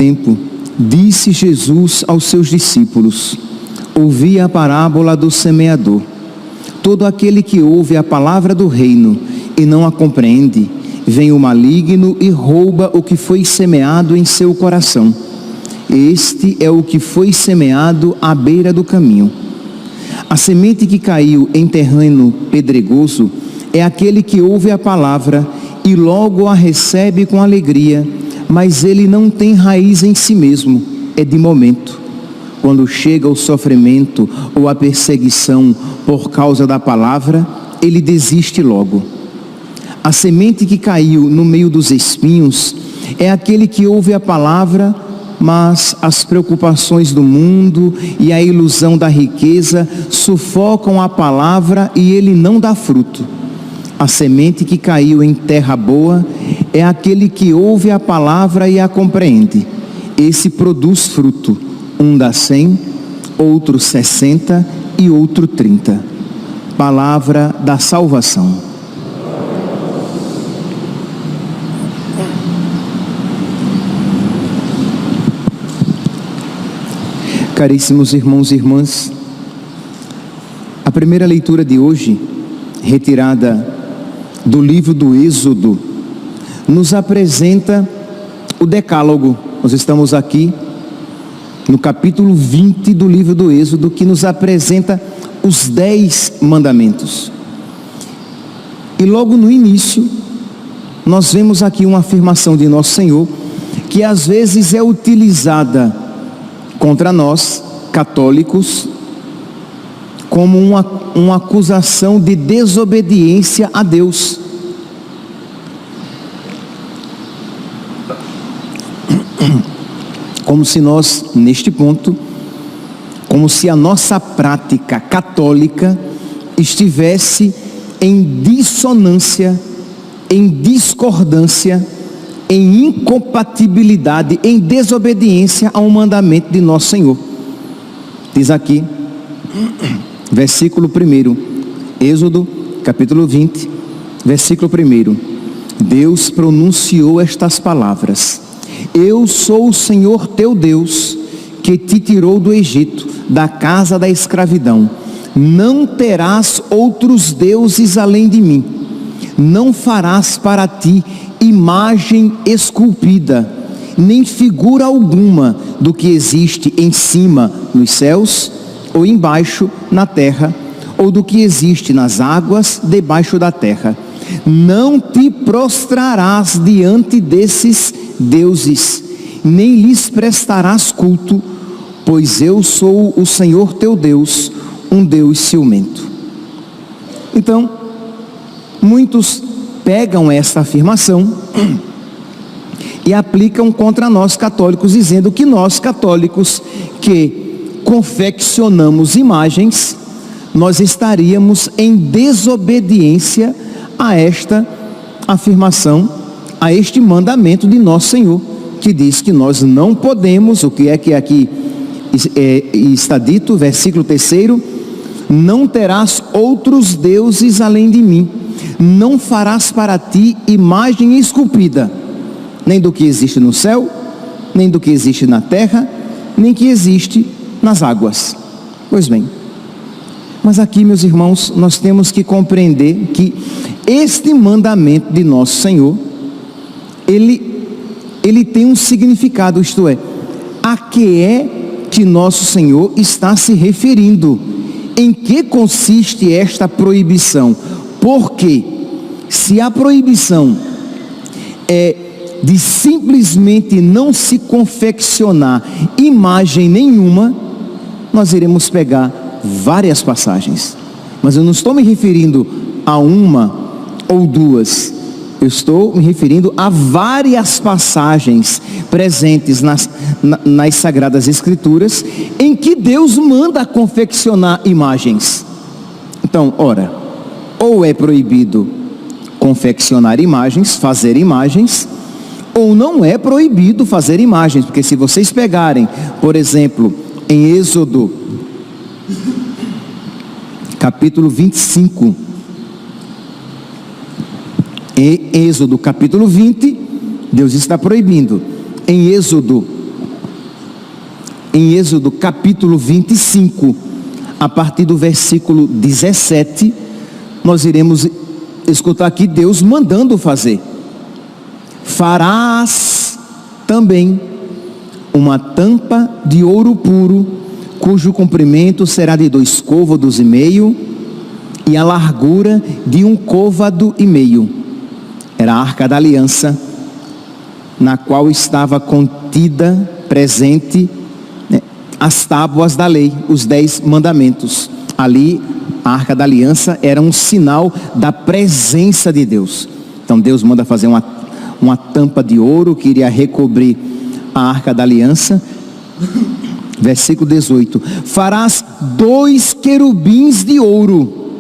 tempo, disse Jesus aos seus discípulos: ouvi a parábola do semeador. Todo aquele que ouve a palavra do reino e não a compreende, vem o maligno e rouba o que foi semeado em seu coração. Este é o que foi semeado à beira do caminho. A semente que caiu em terreno pedregoso é aquele que ouve a palavra e logo a recebe com alegria, mas ele não tem raiz em si mesmo, é de momento. Quando chega o sofrimento ou a perseguição por causa da palavra, ele desiste logo. A semente que caiu no meio dos espinhos é aquele que ouve a palavra, mas as preocupações do mundo e a ilusão da riqueza sufocam a palavra e ele não dá fruto. A semente que caiu em terra boa é aquele que ouve a palavra e a compreende. Esse produz fruto, um dá 100, outro 60 e outro 30. Palavra da salvação. Caríssimos irmãos e irmãs, a primeira leitura de hoje, retirada do livro do Êxodo, nos apresenta o Decálogo. Nós estamos aqui no capítulo 20 do livro do Êxodo, que nos apresenta os 10 mandamentos. E logo no início, nós vemos aqui uma afirmação de Nosso Senhor, que às vezes é utilizada contra nós, católicos, como uma acusação de desobediência a Deus. Como se nós, neste ponto, como se a nossa prática católica estivesse em dissonância, em discordância, em incompatibilidade, em desobediência ao mandamento de Nosso Senhor. Diz aqui, versículo 1, Êxodo, capítulo 20, versículo 1. Deus pronunciou estas palavras: eu sou o Senhor teu Deus, que te tirou do Egito, da casa da escravidão. Não terás outros deuses além de mim. Não farás para ti imagem esculpida, nem figura alguma do que existe em cima nos céus, ou embaixo na terra, ou do que existe nas águas debaixo da terra. Não te prostrarás diante desses deuses, nem lhes prestarás culto, pois eu sou o Senhor teu Deus, um Deus ciumento. Então, muitos pegam esta afirmação e aplicam contra nós católicos, dizendo que nós católicos que confeccionamos imagens, nós estaríamos em desobediência a esta afirmação, a este mandamento de Nosso Senhor, que diz que nós não podemos, o que é que aqui está dito, versículo 3, não terás outros deuses além de mim. Não farás para ti imagem esculpida, nem do que existe no céu, nem do que existe na terra, nem que existe nas águas. Pois bem, mas aqui, meus irmãos, nós temos que compreender que este mandamento de Nosso Senhor, ele tem um significado, isto é, a que é que Nosso Senhor está se referindo? Em que consiste esta proibição? Porque se a proibição é de simplesmente não se confeccionar imagem nenhuma, nós iremos pegar várias passagens. Mas eu não estou me referindo a uma ou duas. Eu estou me referindo a várias passagens presentes nas Sagradas Escrituras, em que Deus manda confeccionar imagens. Então, ora, ou é proibido confeccionar imagens, fazer imagens, ou não é proibido fazer imagens, porque se vocês pegarem, por exemplo, em Êxodo, capítulo 25, em Êxodo capítulo 20, Deus está proibindo. Em Êxodo em Êxodo capítulo 25, a partir do versículo 17, nós iremos escutar aqui Deus mandando fazer. Farás também uma tampa de ouro puro, cujo comprimento será de 2,5 côvados e a largura de 1,5 côvado. Era a arca da aliança, na qual estava contida, presente, as tábuas da lei, os 10 mandamentos. Ali, a arca da aliança era um sinal da presença de Deus. Então Deus manda fazer uma tampa de ouro que iria recobrir a arca da aliança. Versículo 18: farás 2 querubins de ouro,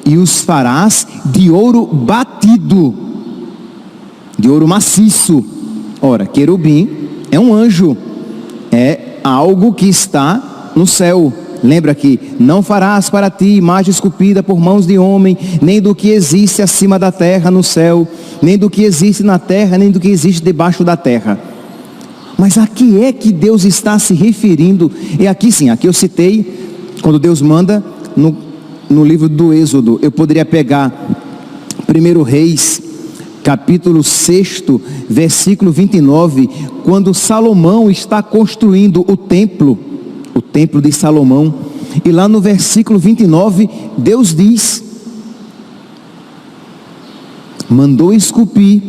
e os farás de ouro batido, de ouro maciço. Ora, querubim é um anjo, é algo que está no céu. Lembra que não farás para ti imagem esculpida por mãos de homem, nem do que existe acima da terra no céu, nem do que existe na terra, nem do que existe debaixo da terra. Mas a que é que Deus está se referindo? E aqui sim, aqui eu citei, quando Deus manda no livro do Êxodo. Eu poderia pegar 1 Reis, capítulo 6, versículo 29, quando Salomão está construindo o templo de Salomão. E lá no versículo 29, Deus diz: mandou esculpir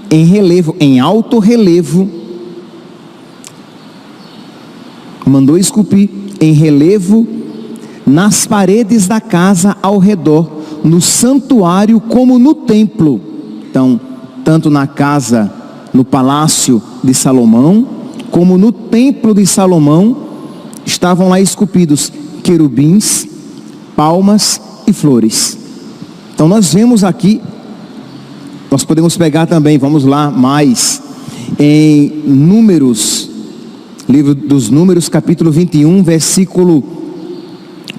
em relevo, em alto relevo, mandou esculpir em relevo nas paredes da casa ao redor, no santuário como no templo. Então, tanto na casa, no palácio de Salomão, como no templo de Salomão, estavam lá esculpidos querubins, palmas e flores. Então nós vemos aqui, nós podemos pegar também, vamos lá mais, em Números, livro dos Números, capítulo 21, versículo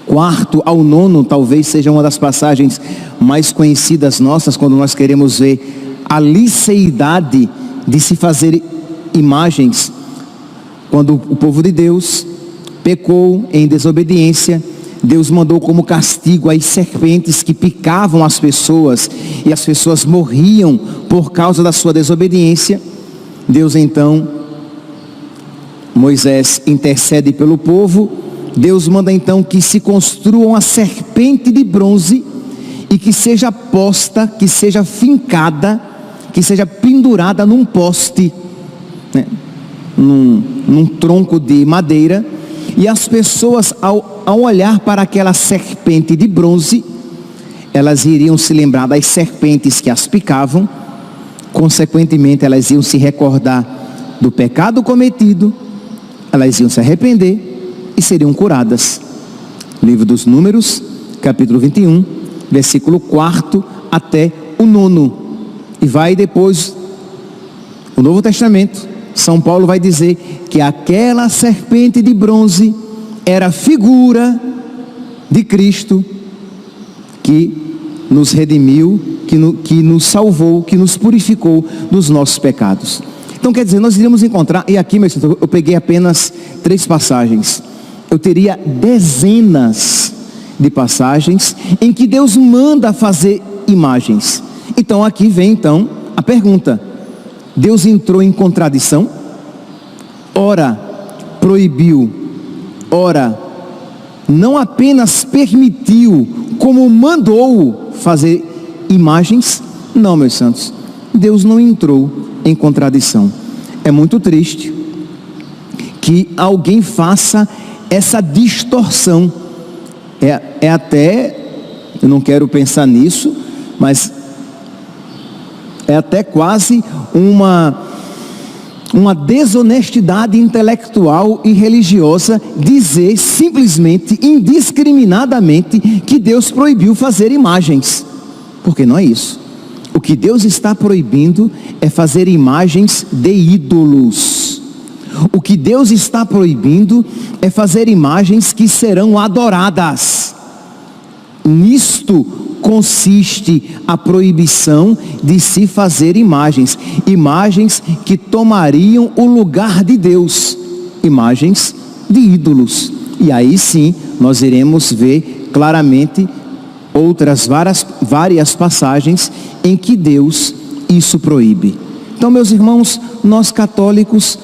4 ao 9, talvez seja uma das passagens mais conhecidas nossas, quando nós queremos ver a liceidade de se fazer imagens. Quando o povo de Deus pecou em desobediência, Deus mandou como castigo as serpentes que picavam as pessoas, e as pessoas morriam por causa da sua desobediência. Deus então, Moisés intercede pelo povo. Deus manda então que se construa uma serpente de bronze, e que seja posta, que seja fincada, que seja pendurada num poste, né, num tronco de madeira. E as pessoas, ao olhar para aquela serpente de bronze, elas iriam se lembrar das serpentes que as picavam. Consequentemente, elas iam se recordar do pecado cometido, elas iam se arrepender e seriam curadas. Livro dos Números, capítulo 21, versículo 4 até o 9. E vai depois o Novo Testamento. São Paulo vai dizer que aquela serpente de bronze era figura de Cristo, que nos redimiu, que nos salvou, que nos purificou dos nossos pecados. Então quer dizer, nós iremos encontrar, e aqui, meu senhor, eu peguei apenas 3 passagens. Eu teria dezenas de passagens em que Deus manda fazer imagens. Então aqui vem então a pergunta: Deus entrou em contradição? Ora proibiu, ora não apenas permitiu, como mandou fazer imagens? Não, meus santos, Deus não entrou em contradição. É muito triste que alguém faça essa distorção. É até, eu não quero pensar nisso, mas é até quase uma desonestidade intelectual e religiosa dizer simplesmente, indiscriminadamente, que Deus proibiu fazer imagens, porque não é isso. O que Deus está proibindo é fazer imagens de ídolos. O que Deus está proibindo é fazer imagens que serão adoradas. Nisto consiste a proibição de se fazer imagens que tomariam o lugar de Deus, imagens de ídolos. E aí sim, nós iremos ver claramente outras várias passagens em que Deus isso proíbe. Então, meus irmãos, nós católicos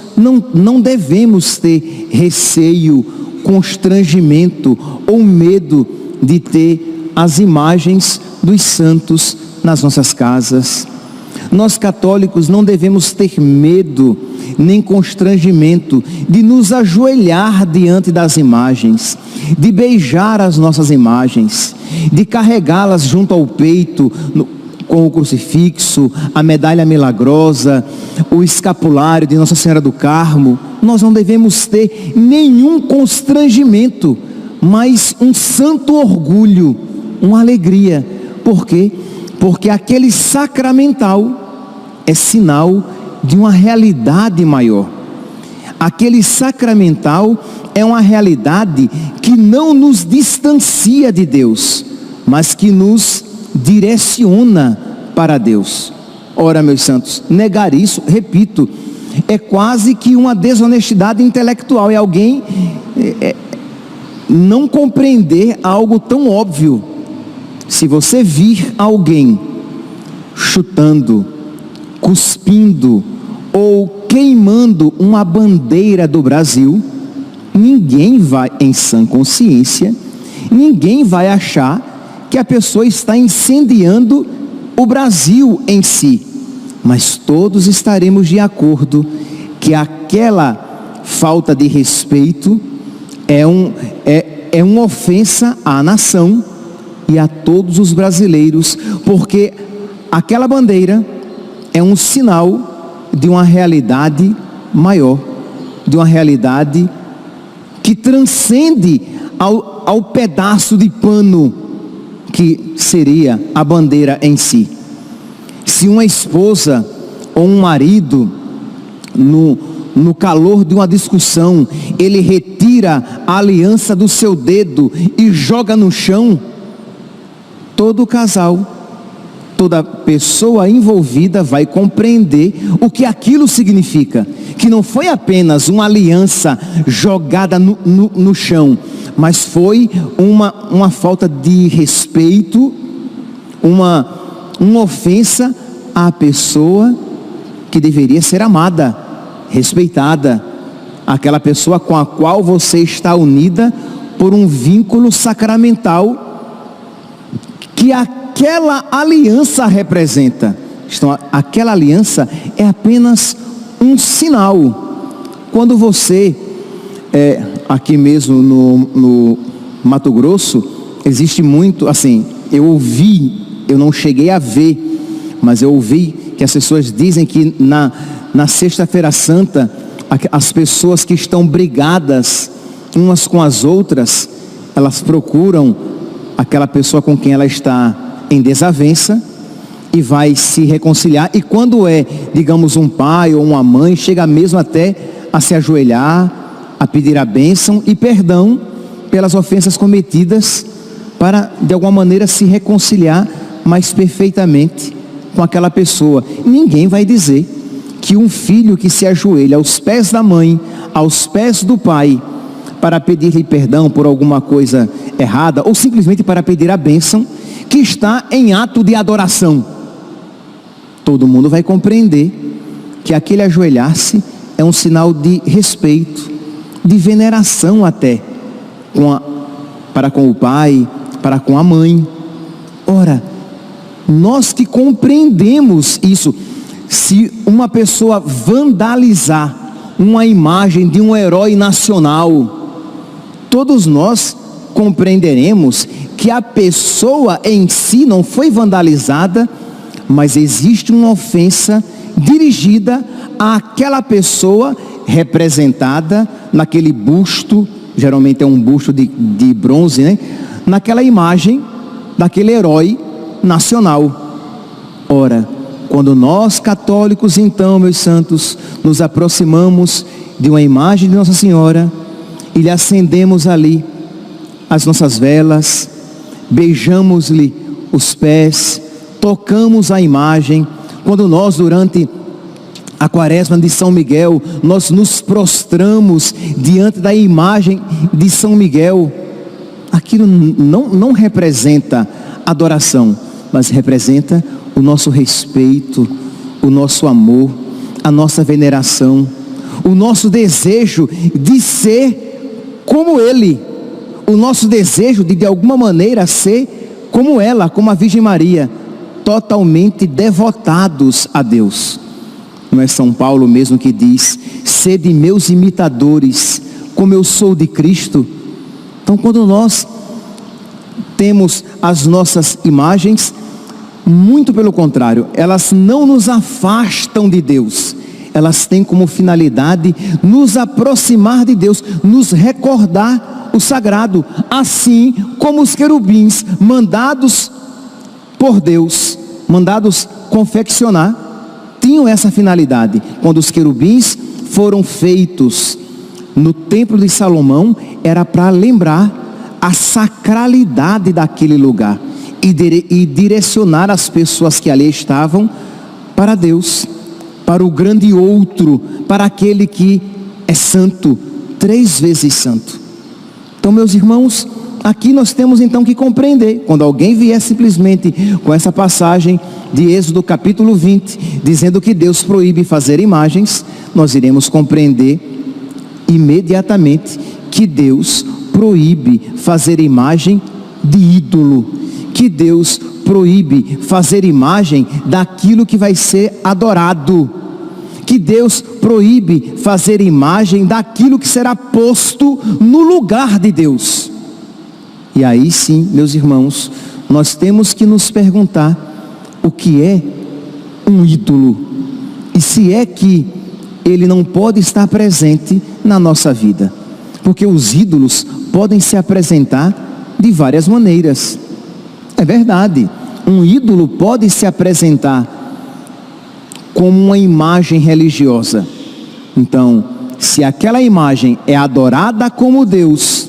não devemos ter receio, constrangimento ou medo de ter as imagens dos santos nas nossas casas. Nós católicos não devemos ter medo nem constrangimento de nos ajoelhar diante das imagens, de beijar as nossas imagens, de carregá-las junto ao peito, com o crucifixo, a medalha milagrosa, o escapulário de Nossa Senhora do Carmo. Nós não devemos ter nenhum constrangimento, mas um santo orgulho, uma alegria. Por quê? Porque aquele sacramental é sinal de uma realidade maior. Aquele sacramental é uma realidade que não nos distancia de Deus, mas que nos direciona para Deus. Ora, meus santos, negar isso, repito, é quase que uma desonestidade intelectual. É alguém não compreender algo tão óbvio. Se você vir alguém chutando, cuspindo ou queimando uma bandeira do Brasil, ninguém vai, em sã consciência, ninguém vai achar que a pessoa está incendiando o Brasil em si, mas todos estaremos de acordo que aquela falta de respeito é uma ofensa à nação e a todos os brasileiros, porque aquela bandeira é um sinal de uma realidade maior, de uma realidade que transcende ao pedaço de pano que seria a bandeira em si. Se uma esposa ou um marido, no calor de uma discussão, ele retira a aliança do seu dedo e joga no chão, todo casal, toda pessoa envolvida vai compreender o que aquilo significa, que não foi apenas uma aliança jogada no chão, mas foi uma falta de respeito, uma ofensa à pessoa que deveria ser amada, respeitada, aquela pessoa com a qual você está unida por um vínculo sacramental que aquela aliança representa. Então, aquela aliança é apenas um sinal. Quando você, aqui mesmo no Mato Grosso, existe muito, assim, eu não cheguei a ver, mas eu ouvi que as pessoas dizem que na Sexta-feira Santa, as pessoas que estão brigadas umas com as outras, elas procuram aquela pessoa com quem ela está em desavença e vai se reconciliar. E quando digamos, um pai ou uma mãe, chega mesmo até a se ajoelhar, a pedir a bênção e perdão pelas ofensas cometidas, para de alguma maneira se reconciliar mais perfeitamente com aquela pessoa. Ninguém vai dizer que um filho que se ajoelha aos pés da mãe, aos pés do pai, para pedir-lhe perdão por alguma coisa errada, ou simplesmente para pedir a bênção, que está em ato de adoração. Todo mundo vai compreender que aquele ajoelhar-se é um sinal de respeito, de veneração até, para com o pai, para com a mãe. Ora, nós que compreendemos isso, se uma pessoa vandalizar uma imagem de um herói nacional, todos nós compreenderemos que a pessoa em si não foi vandalizada, mas existe uma ofensa dirigida àquela pessoa representada naquele busto, geralmente é um busto de bronze, né? Naquela imagem daquele herói nacional. Ora, quando nós católicos, então, meus santos, nos aproximamos de uma imagem de Nossa Senhora e lhe acendemos ali as nossas velas, beijamos-lhe os pés, tocamos a imagem, quando nós, durante a quaresma de São Miguel, nós nos prostramos diante da imagem de São Miguel. Aquilo não representa adoração, mas representa o nosso respeito, o nosso amor, a nossa veneração, o nosso desejo de ser como Ele, o nosso desejo de alguma maneira ser como ela, como a Virgem Maria, totalmente devotados a Deus. Não é São Paulo mesmo que diz: sede meus imitadores, como eu sou de Cristo? Então, quando nós temos as nossas imagens, muito pelo contrário, elas não nos afastam de Deus, elas têm como finalidade nos aproximar de Deus, nos recordar o sagrado, assim como os querubins mandados por Deus, mandados confeccionar, tinham essa finalidade. Quando os querubins foram feitos no templo de Salomão, era para lembrar a sacralidade daquele lugar e direcionar as pessoas que ali estavam para Deus, para o grande outro, para aquele que é santo, 3 vezes santo. Então, meus irmãos, aqui nós temos então que compreender, quando alguém vier simplesmente com essa passagem de Êxodo capítulo 20, dizendo que Deus proíbe fazer imagens, nós iremos compreender imediatamente que Deus proíbe fazer imagem de ídolo, que Deus proíbe fazer imagem daquilo que vai ser adorado, que Deus proíbe fazer imagem daquilo que será posto no lugar de Deus. E aí sim, meus irmãos, nós temos que nos perguntar o que é um ídolo e se é que ele não pode estar presente na nossa vida, porque os ídolos podem se apresentar de várias maneiras. É verdade, um ídolo pode se apresentar como uma imagem religiosa. Então, se aquela imagem é adorada como Deus,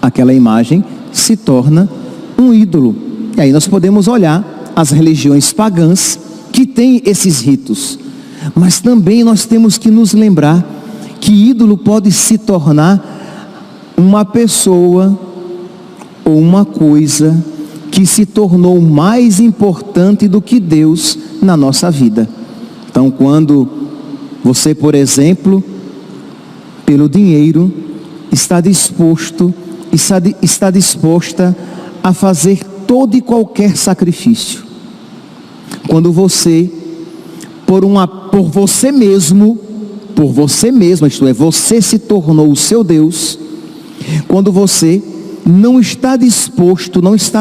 aquela imagem se torna um ídolo. E aí nós podemos olhar as religiões pagãs que têm esses ritos. Mas também nós temos que nos lembrar que ídolo pode se tornar uma pessoa ou uma coisa que se tornou mais importante do que Deus na nossa vida. Então, quando você, por exemplo, pelo dinheiro, está disposta a fazer todo e qualquer sacrifício. Quando você, por você mesmo, isto é, você se tornou o seu Deus. Quando você não está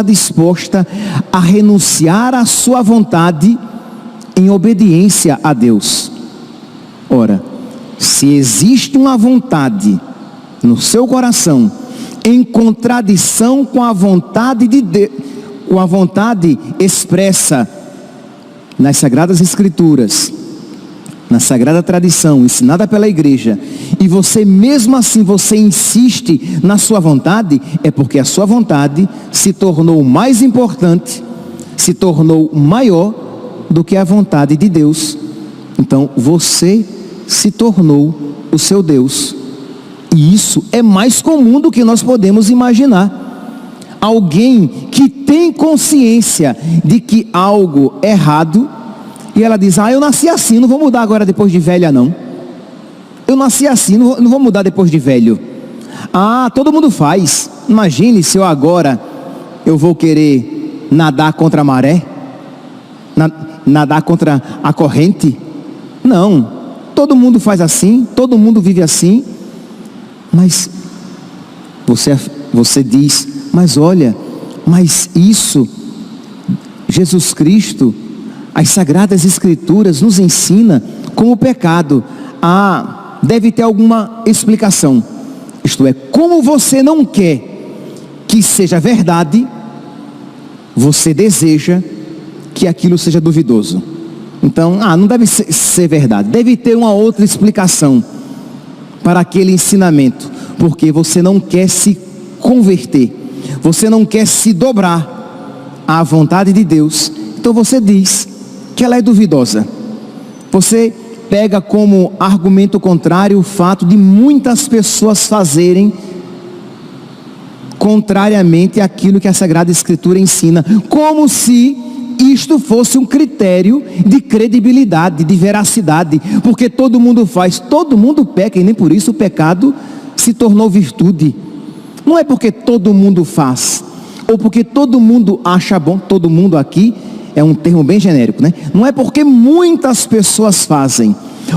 disposta a renunciar à sua vontade em obediência a Deus. Ora, se existe uma vontade no seu coração em contradição com a vontade de Deus, com a vontade expressa nas Sagradas Escrituras, na Sagrada Tradição, ensinada pela igreja, e você mesmo assim, você insiste na sua vontade, é porque a sua vontade se tornou mais importante, se tornou maior do que a vontade de Deus. Então, você se tornou o seu Deus. E isso é mais comum do que nós podemos imaginar. Alguém que tem consciência de que algo é errado, e ela diz: eu nasci assim, não vou mudar agora depois de velha não. Eu nasci assim, não vou mudar depois de velho. Todo mundo faz. Imagine se eu vou querer nadar contra a maré, nadar contra a corrente. Não, todo mundo faz assim, todo mundo vive assim. Mas você diz: mas olha, mas isso, Jesus Cristo, as Sagradas Escrituras nos ensina como pecado. Deve ter alguma explicação. Isto é, como você não quer que seja verdade, você deseja que aquilo seja duvidoso. Então, não deve ser verdade. Deve ter uma outra explicação para aquele ensinamento, porque você não quer se converter, você não quer se dobrar à vontade de Deus. Então você diz que ela é duvidosa. Você pega como argumento contrário o fato de muitas pessoas fazerem contrariamente àquilo que a Sagrada Escritura ensina, como se isto fosse um critério de credibilidade, de veracidade, porque todo mundo faz, todo mundo peca, e nem por isso o pecado se tornou virtude. Não é porque todo mundo faz, ou porque todo mundo acha bom, todo mundo aqui é um termo bem genérico, né? Não é porque muitas pessoas fazem,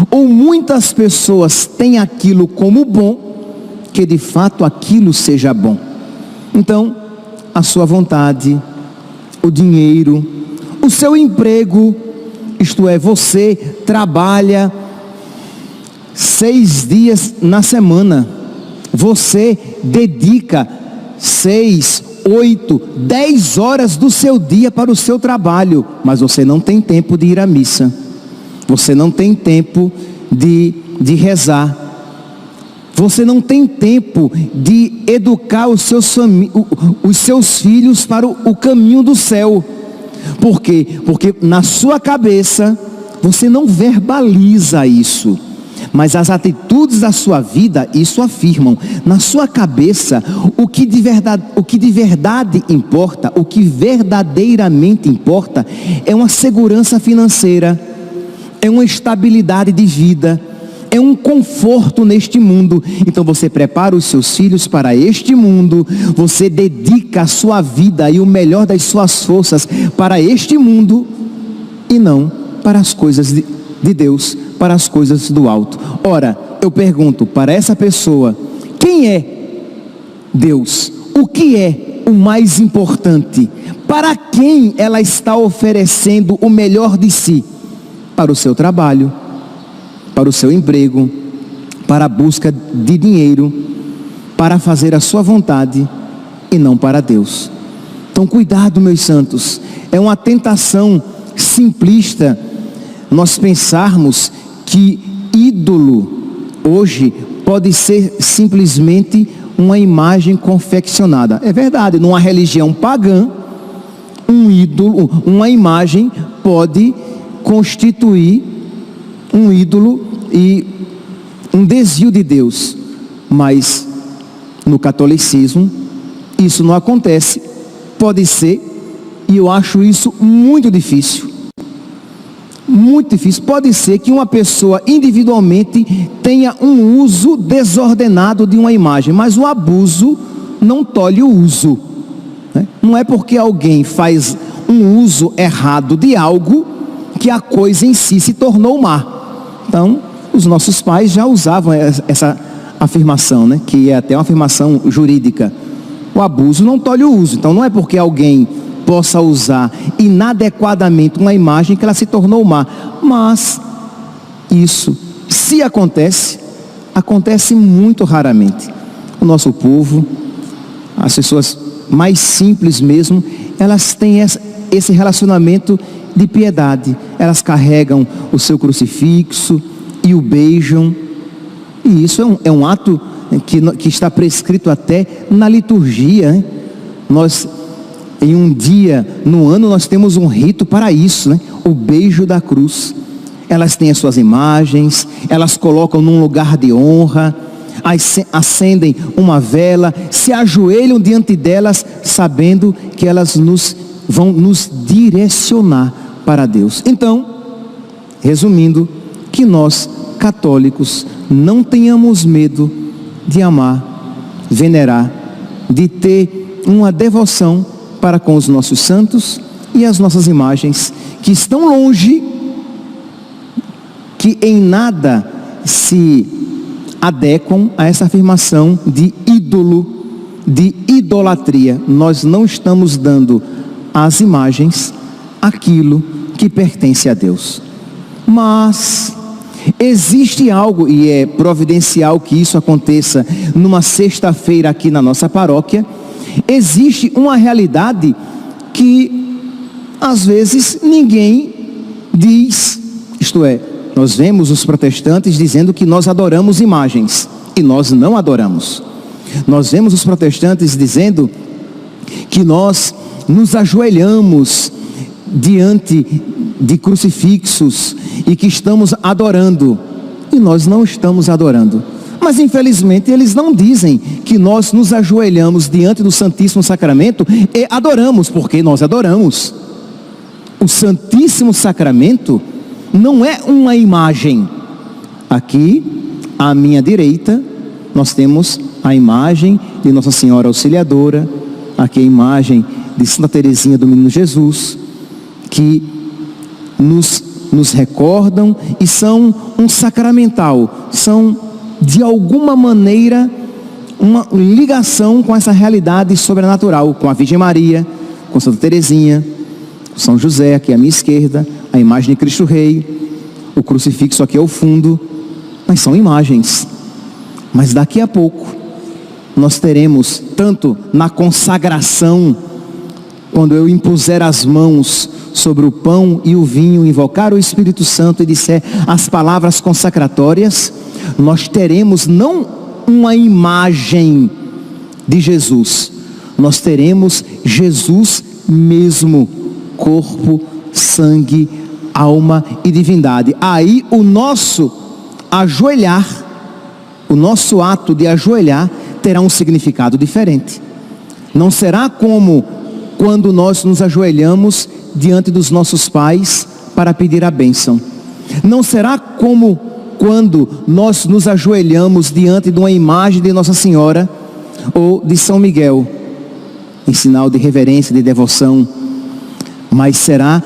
ou muitas pessoas têm aquilo como bom, que de fato aquilo seja bom. Então, a sua vontade, o dinheiro, o seu emprego, isto é, você trabalha 6 dias na semana, você dedica 6, 8, 10 horas do seu dia para o seu trabalho, mas você não tem tempo de ir à missa, você não tem tempo de rezar, você não tem tempo de educar os seus filhos para o caminho do céu. Por quê? Porque na sua cabeça você não verbaliza isso, mas as atitudes da sua vida isso afirmam. Na sua cabeça, o que de verdade importa, o que verdadeiramente importa, é uma segurança financeira, é uma estabilidade de vida, é um conforto neste mundo. Então você prepara os seus filhos para este mundo, você dedica a sua vida e o melhor das suas forças para este mundo, e não para as coisas de Deus, para as coisas do alto. Ora, eu pergunto para essa pessoa, quem é Deus? O que é o mais importante? Para quem ela está oferecendo o melhor de si? Para o seu trabalho, para o seu emprego, para a busca de dinheiro, para fazer a sua vontade e não para Deus. Então cuidado, meus santos, é uma tentação simplista nós pensarmos que ídolo hoje pode ser simplesmente uma imagem confeccionada. É verdade, numa religião pagã, um ídolo, uma imagem pode constituir um ídolo e um desvio de Deus, mas no catolicismo isso não acontece. Pode ser, e eu acho isso muito difícil, pode ser que uma pessoa individualmente tenha um uso desordenado de uma imagem, mas o abuso não tolhe o uso, né? Não é porque alguém faz um uso errado de algo que a coisa em si se tornou má. Então, os nossos pais já usavam essa afirmação, né? Que é até uma afirmação jurídica. O abuso não tolhe o uso. Então, não é porque alguém possa usar inadequadamente uma imagem que ela se tornou má. Mas isso, se acontece, acontece muito raramente. O nosso povo, as pessoas mais simples mesmo, elas têm esse relacionamento de piedade. Elas carregam o seu crucifixo e o beijam, e isso é um ato que está prescrito até na liturgia, né? Nós, em um dia no ano, nós temos um rito para isso, né? O beijo da cruz. Elas têm as suas imagens, elas colocam num lugar de honra, acendem uma vela, se ajoelham diante delas, sabendo que elas vão nos direcionar para Deus. Então, resumindo, que nós católicos não tenhamos medo de amar, venerar, de ter uma devoção para com os nossos santos e as nossas imagens, que estão longe, que em nada se adequam a essa afirmação de ídolo, de idolatria. Nós não estamos dando às imagens aquilo que pertence a Deus. Mas existe algo, e é providencial que isso aconteça numa sexta-feira aqui na nossa paróquia. Existe uma realidade que às vezes ninguém diz, isto é, nós vemos os protestantes dizendo que nós adoramos imagens, e nós não adoramos. Nós vemos os protestantes dizendo que nós nos ajoelhamos diante de crucifixos e que estamos adorando. E nós não estamos adorando. Mas infelizmente eles não dizem que nós nos ajoelhamos diante do Santíssimo Sacramento e adoramos, porque nós adoramos. O Santíssimo Sacramento não é uma imagem. Aqui, à minha direita, nós temos a imagem de Nossa Senhora Auxiliadora, aqui a imagem de Santa Teresinha do Menino Jesus, que nos recordam e são um sacramental, são de alguma maneira uma ligação com essa realidade sobrenatural, com a Virgem Maria, com Santa Teresinha, São José aqui à minha esquerda, a imagem de Cristo Rei, o crucifixo aqui ao fundo, mas são imagens. Mas daqui a pouco nós teremos, tanto na consagração, quando eu impuser as mãos sobre o pão e o vinho, invocar o Espírito Santo e disser as palavras consacratórias, nós teremos não uma imagem de Jesus, nós teremos Jesus mesmo, corpo, sangue, alma e divindade. Aí o nosso ajoelhar, o nosso ato de ajoelhar terá um significado diferente. Não será como quando nós nos ajoelhamos diante dos nossos pais para pedir a bênção. Não será como quando nós nos ajoelhamos diante de uma imagem de Nossa Senhora ou de São Miguel, em sinal de reverência, de devoção, mas será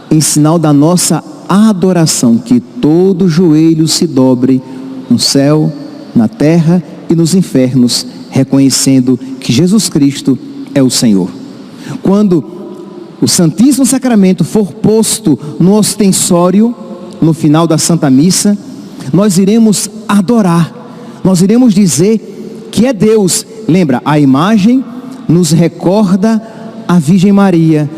em sinal da nossa adoração, que todo joelho se dobre no céu, na terra e nos infernos, reconhecendo que Jesus Cristo é o Senhor. Quando o Santíssimo Sacramento for posto no ostensório, no final da Santa Missa, nós iremos adorar, nós iremos dizer que é Deus. Lembra, a imagem nos recorda a Virgem Maria,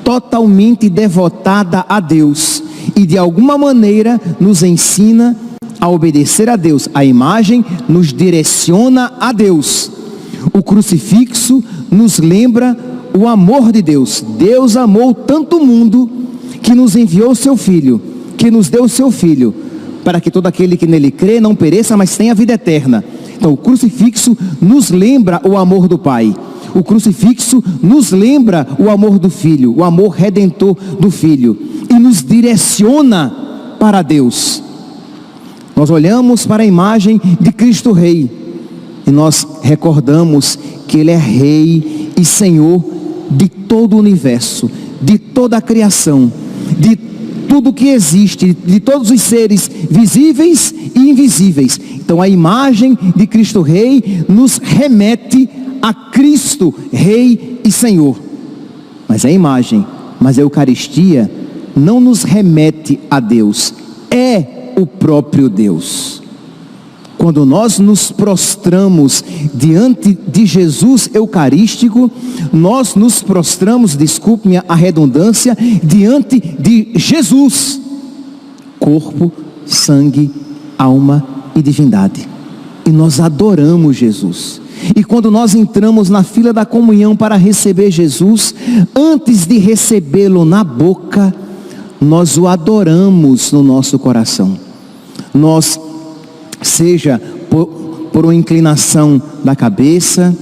totalmente devotada a Deus, e de alguma maneira nos ensina a obedecer a Deus. A imagem nos direciona a Deus. O crucifixo nos lembra o amor de Deus. Deus amou tanto o mundo que nos enviou o seu Filho, que nos deu o seu Filho, para que todo aquele que nele crê não pereça, mas tenha vida eterna. Então o crucifixo nos lembra o amor do Pai. O crucifixo nos lembra o amor do Filho, o amor redentor do Filho, e nos direciona para Deus. Nós olhamos para a imagem de Cristo Rei e nós recordamos que Ele é Rei e Senhor de todo o universo, de toda a criação, de tudo que existe, de todos os seres visíveis e invisíveis. Então a imagem de Cristo Rei nos remete a Cristo Rei e Senhor. Mas a imagem, mas a Eucaristia não nos remete a Deus, é o próprio Deus. Quando nós nos prostramos diante de Jesus Eucarístico, nós nos prostramos, desculpe-me a redundância, diante de Jesus, corpo, sangue, alma e divindade. E nós adoramos Jesus. E quando nós entramos na fila da comunhão para receber Jesus, antes de recebê-lo na boca, nós o adoramos no nosso coração. Nós, seja por uma inclinação da cabeça,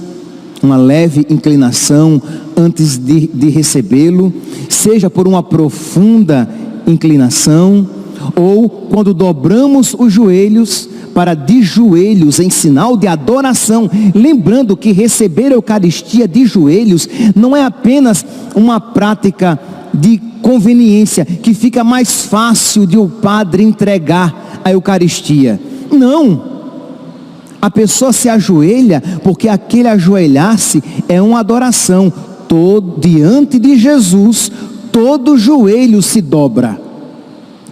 uma leve inclinação antes de recebê-lo, seja por uma profunda inclinação, ou quando dobramos os joelhos para de joelhos em sinal de adoração, lembrando que receber a Eucaristia de joelhos não é apenas uma prática de conveniência, que fica mais fácil de o padre entregar a Eucaristia. Não, a pessoa se ajoelha porque aquele ajoelhar-se é uma adoração. Diante de Jesus, todo joelho se dobra.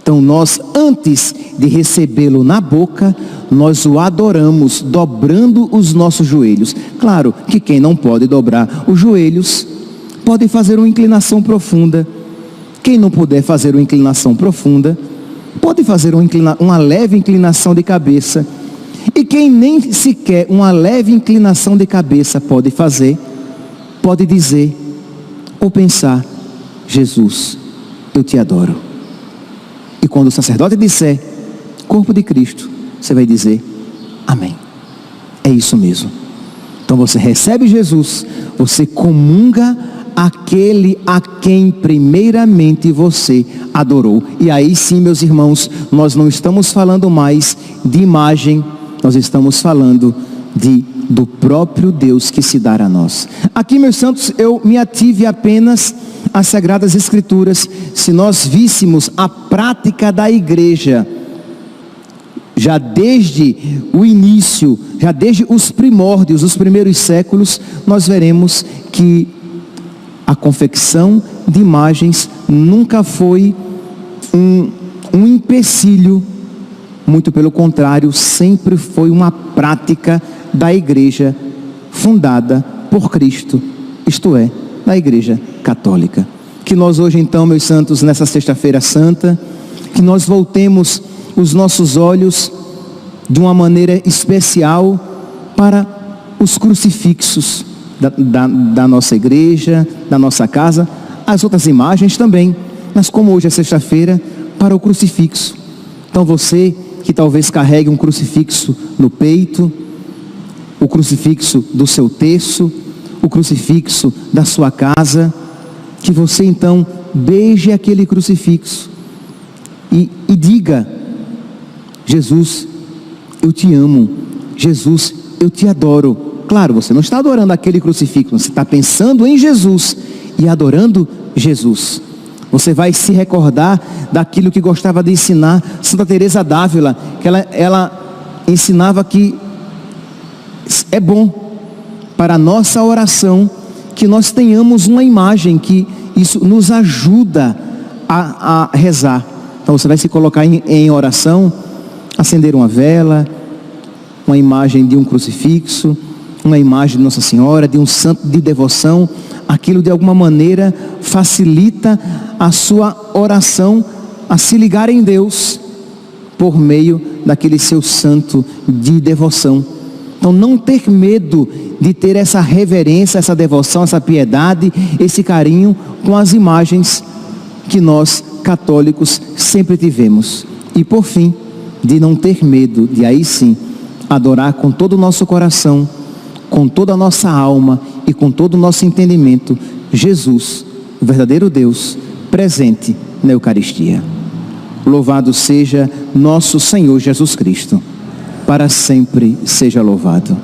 Então nós, antes de recebê-lo na boca, nós o adoramos, dobrando os nossos joelhos. Claro que quem não pode dobrar os joelhos, pode fazer uma inclinação profunda. Quem não puder fazer uma inclinação profunda, pode fazer uma leve inclinação de cabeça. E quem nem sequer uma leve inclinação de cabeça pode fazer, pode dizer ou pensar: Jesus, eu te adoro. quando o sacerdote disser corpo de Cristo, você vai dizer amém. É isso mesmo. Então você recebe Jesus, você comunga aquele a quem primeiramente você adorou. E aí sim, meus irmãos, nós não estamos falando mais de imagem, nós estamos falando do próprio Deus que se dá a nós. Aqui, meus santos, eu me ative apenas às Sagradas Escrituras. Se nós víssemos a prática da igreja, já desde o início, já desde os primórdios, os primeiros séculos, nós veremos que a confecção de imagens nunca foi um empecilho, muito pelo contrário, sempre foi uma prática da igreja fundada por Cristo, isto é, da igreja católica. Que nós hoje então, meus santos, nessa sexta-feira santa, que nós voltemos os nossos olhos de uma maneira especial para os crucifixos da nossa igreja, da nossa casa, as outras imagens também, mas como hoje é sexta-feira, para o crucifixo. Então você que talvez carregue um crucifixo no peito, o crucifixo do seu terço, o crucifixo da sua casa, que você então beije aquele crucifixo e diga: Jesus, eu te amo. Jesus, eu te adoro. Claro, você não está adorando aquele crucifixo, você está pensando em Jesus e adorando Jesus. Você vai se recordar daquilo que gostava de ensinar Santa Teresa d'Ávila, que ela ensinava que é bom para a nossa oração que nós tenhamos uma imagem, que isso nos ajuda a rezar. Então você vai se colocar em oração, acender uma vela, uma imagem de um crucifixo, uma imagem de Nossa Senhora, de um santo de devoção. Aquilo de alguma maneira facilita a sua oração a se ligar em Deus por meio daquele seu santo de devoção. Então não ter medo de ter essa reverência, essa devoção, essa piedade, esse carinho com as imagens que nós católicos sempre tivemos. E por fim, de não ter medo de aí sim adorar com todo o nosso coração, com toda a nossa alma e com todo o nosso entendimento Jesus, o verdadeiro Deus, presente na Eucaristia. Louvado seja nosso Senhor Jesus Cristo, para sempre seja louvado.